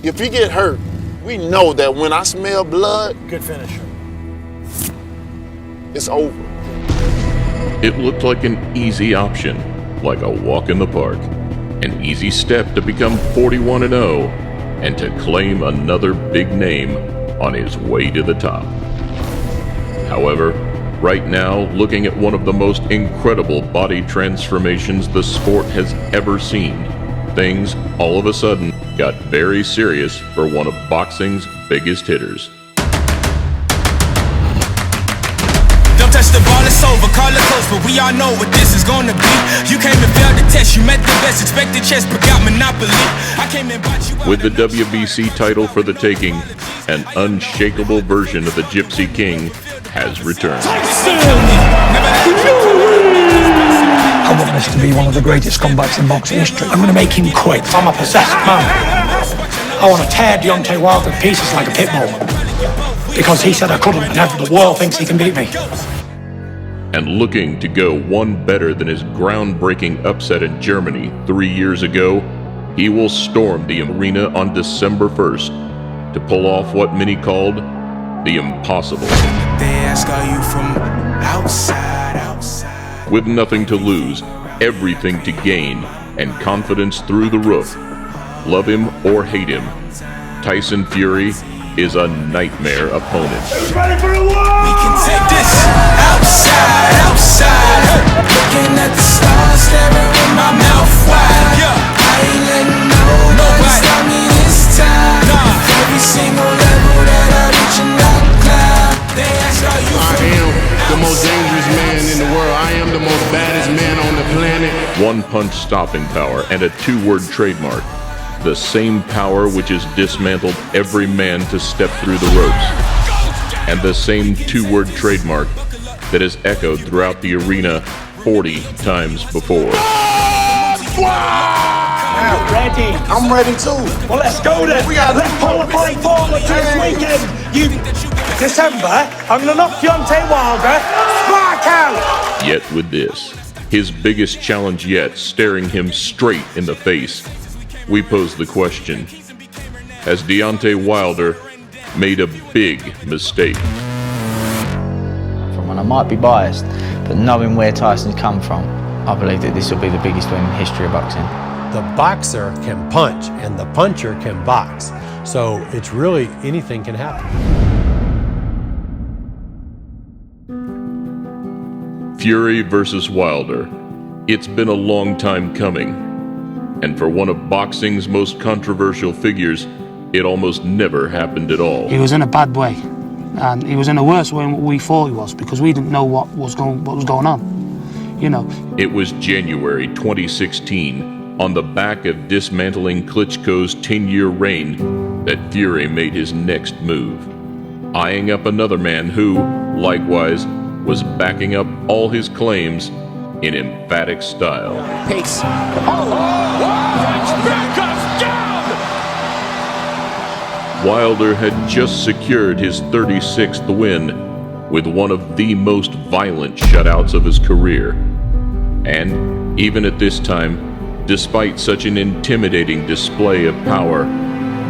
If he get hurt, we know that when I smell blood, good finisher. It's over. It looked like an easy option, like a walk in the park. An easy step to become 41-0 and to claim another big name on his way to the top. However, right now, looking at one of the most incredible body transformations the sport has ever seen, things all of a sudden got very serious for one of boxing's biggest hitters. Don't touch the ball, it's over, call it close, but we all know what this is gonna be. You came and failed the test, you met the best, expected chess, but got monopoly. I came and bought you. With the WBC title for the taking, an unshakable version of the Gypsy King has returned. Tyson! I want this to be one of the greatest comebacks in boxing history. I'm going to make him quit. I'm a possessed man. I want to tear Deontay Wilder to pieces like a pit bull. Because he said I couldn't, and now the world thinks he can beat me. And looking to go one better than his groundbreaking upset in Germany 3 years ago, he will storm the arena on December 1st to pull off what many called the impossible. They ask, are you from outside? With nothing to lose, everything to gain, and confidence through the roof. Love him or hate him, Tyson Fury is a nightmare opponent. Who's ready for a war? We can take this outside. Looking at the stars, staring with my mouth wide. I ain't letting nobody stop me this time. Every single level that I reach and I climb. They ask, are you I am the most dangerous man in the world. I am the most baddest man on the planet. One punch stopping power and a two-word trademark. The same power which has dismantled every man to step through the ropes. And the same two-word trademark that has echoed throughout the arena 40 times before. I'm ready. I'm ready too. Well, let's go then. Let's pull the fight forward to this weekend. December, I'm going to knock Deontay Wilder spark out. Yet with this, his biggest challenge yet staring him straight in the face, we pose the question, has Deontay Wilder made a big mistake? And I might be biased, but knowing where Tyson's come from, I believe that this will be the biggest win in the history of boxing. The boxer can punch, and the puncher can box. So it's really anything can happen. Fury versus Wilder. It's been a long time coming. And for one of boxing's most controversial figures, it almost never happened at all. He was in a bad way. And he was in a worse way than we thought he was, because we didn't know what was going on, you know. It was January 2016, on the back of dismantling Klitschko's 10-year reign, that Fury made his next move, eyeing up another man who, likewise, was backing up all his claims in emphatic style. Pace. Wilder had just secured his 36th win with one of the most violent shutouts of his career. And even at this time, despite such an intimidating display of power,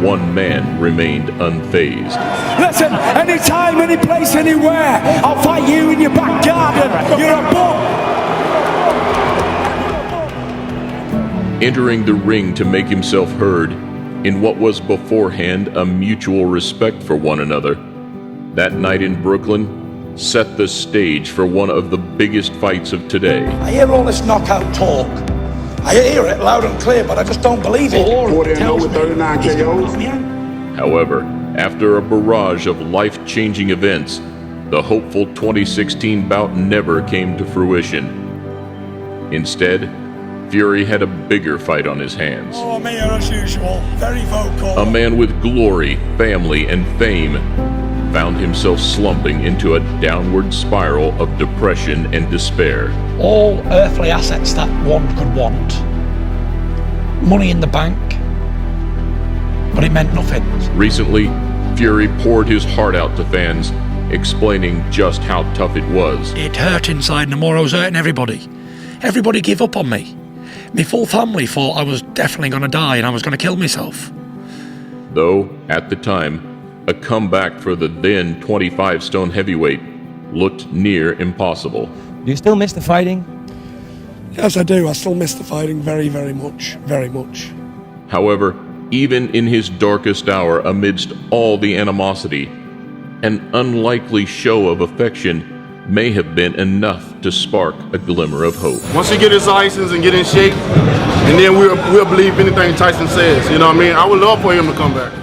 one man remained unfazed. Listen, anytime, any place, anywhere, I'll fight you in your back garden. You're a bull. Entering the ring to make himself heard in what was beforehand a mutual respect for one another, that night in Brooklyn set the stage for one of the biggest fights of today. I hear all this knockout talk. I hear it loud and clear, but I just don't believe it. 40-0 with 39 KOs. However, after a barrage of life-changing events, the hopeful 2016 bout never came to fruition. Instead, Fury had a bigger fight on his hands. Oh, me as usual, very vocal. A man with glory, family, and fame found himself slumping into a downward spiral of depression and despair. All earthly assets that one could want. Money in the bank, but it meant nothing. Recently, Fury poured his heart out to fans, explaining just how tough it was. It hurt inside, and the more I was hurting everybody. Everybody gave up on me. My full family thought I was definitely going to die and I was going to kill myself. though at the time, a comeback for the then 25-stone heavyweight looked near impossible. Do you still miss the fighting? Yes, I do. I still miss the fighting very, very much. Very much. However, even in his darkest hour, amidst all the animosity, an unlikely show of affection may have been enough to spark a glimmer of hope. Once he get his license and get in shape, and then we'll believe anything Tyson says. You know what I mean? I would love for him to come back.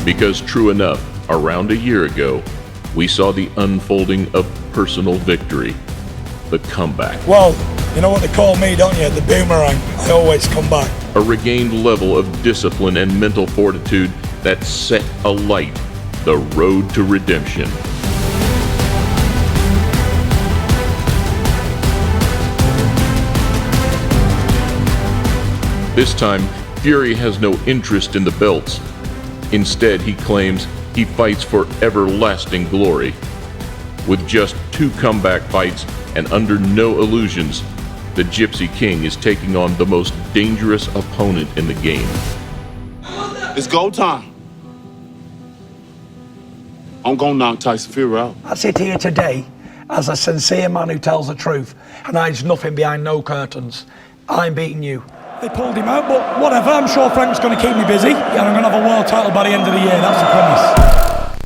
Because true enough, around a year ago, we saw the unfolding of personal victory, the comeback. Well, you know what they call me, don't you? The boomerang. I always come back. A regained level of discipline and mental fortitude that set alight the road to redemption. This time, Fury has no interest in the belts. Instead, he claims he fights for everlasting glory. With just 2 comeback fights and under no illusions, the Gypsy King is taking on the most dangerous opponent in the game. It's go time. I'm gonna knock Tyson Fury out. I sit here today as a sincere man who tells the truth and hides nothing behind no curtains. I'm beating you. They pulled him out, but whatever. I'm sure Frank's going to keep me busy, and I'm going to have a world title by the end of the year. That's a promise.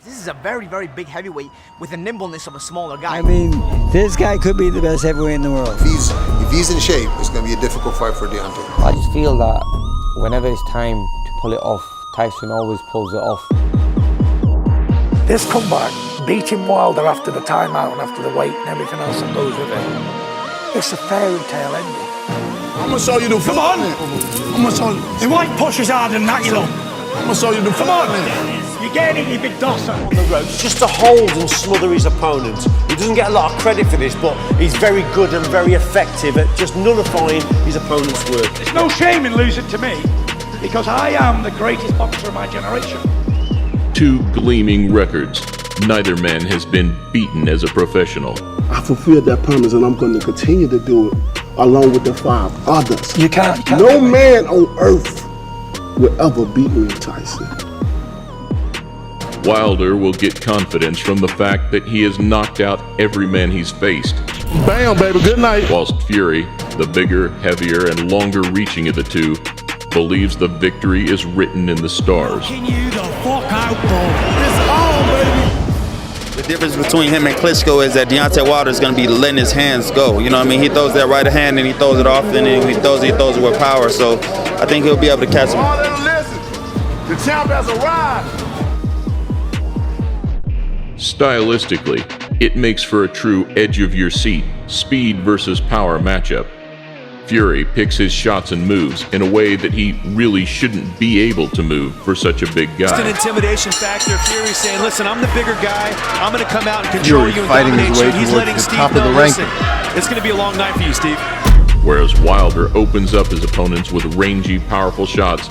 This is a very, very big heavyweight with the nimbleness of a smaller guy. I mean, this guy could be the best heavyweight in the world. If he's in shape, it's going to be a difficult fight for Deontay. I just feel that whenever it's time to pull it off, Tyson always pulls it off. This comeback, beating Wilder after the timeout and after the weight and everything else that goes with it, it's a fairy tale ending. I'm gonna show you the Come on! I'm gonna show you. The white pushes harder than that, you know. I'm gonna show you the Come on! You're getting it, you big dosser. On the ropes, just to hold and smother his opponent. He doesn't get a lot of credit for this, but he's very good and very effective at just nullifying his opponent's work. There's no shame in losing to me, because I am the greatest boxer of my generation. 2 gleaming records. Neither man has been beaten as a professional. I fulfilled that promise, and I'm going to continue to do it, along with the 5 others. You can't no man on earth will ever beat me, Tyson. Wilder will get confidence from the fact that he has knocked out every man he's faced. Bam, baby, good night. Whilst Fury, the bigger, heavier, and longer reaching of the 2, believes the victory is written in the stars. Knocking you the fuck out, bro. It's on, baby. The difference between him and Klitschko is that Deontay Wilder is going to be letting his hands go. You know what I mean? He throws that right hand and he throws it off, and then he throws it with power. So I think he'll be able to catch him. All them listen. The champ has arrived. Stylistically, it makes for a true edge-of-your-seat, speed versus power matchup. Fury picks his shots and moves in a way that he really shouldn't be able to move for such a big guy. It's an intimidation factor. Fury saying, listen, I'm the bigger guy. I'm going to come out and control you and dominate you. He's letting Steve know, listen, it's going to be a long night for you, Steve. Whereas Wilder opens up his opponents with rangy, powerful shots,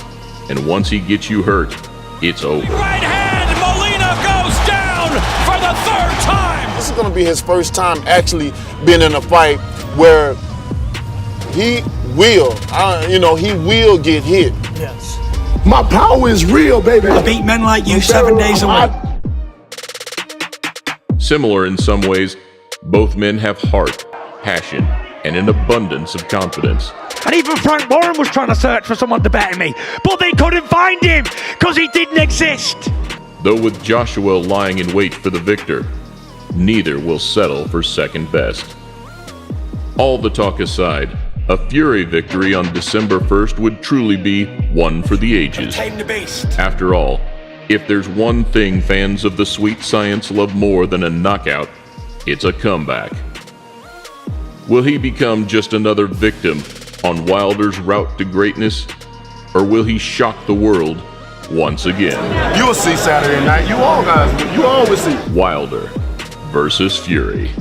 and once he gets you hurt, it's over. Right hand, Molina goes down for the 3rd time. This is going to be his first time actually being in a fight where he will, he will get hit. Yes. My power is real, baby. I beat men like you 7 days a week. Similar in some ways, both men have heart, passion, and an abundance of confidence. And even Frank Warren was trying to search for someone to better me, but they couldn't find him because he didn't exist. Though with Joshua lying in wait for the victor, neither will settle for second best. All the talk aside, a Fury victory on December 1st would truly be one for the ages. Tame the beast. After all, if there's one thing fans of the sweet science love more than a knockout, it's a comeback. Will he become just another victim on Wilder's route to greatness, or will he shock the world once again? You'll see Saturday night. You all guys, you always see. Wilder versus Fury.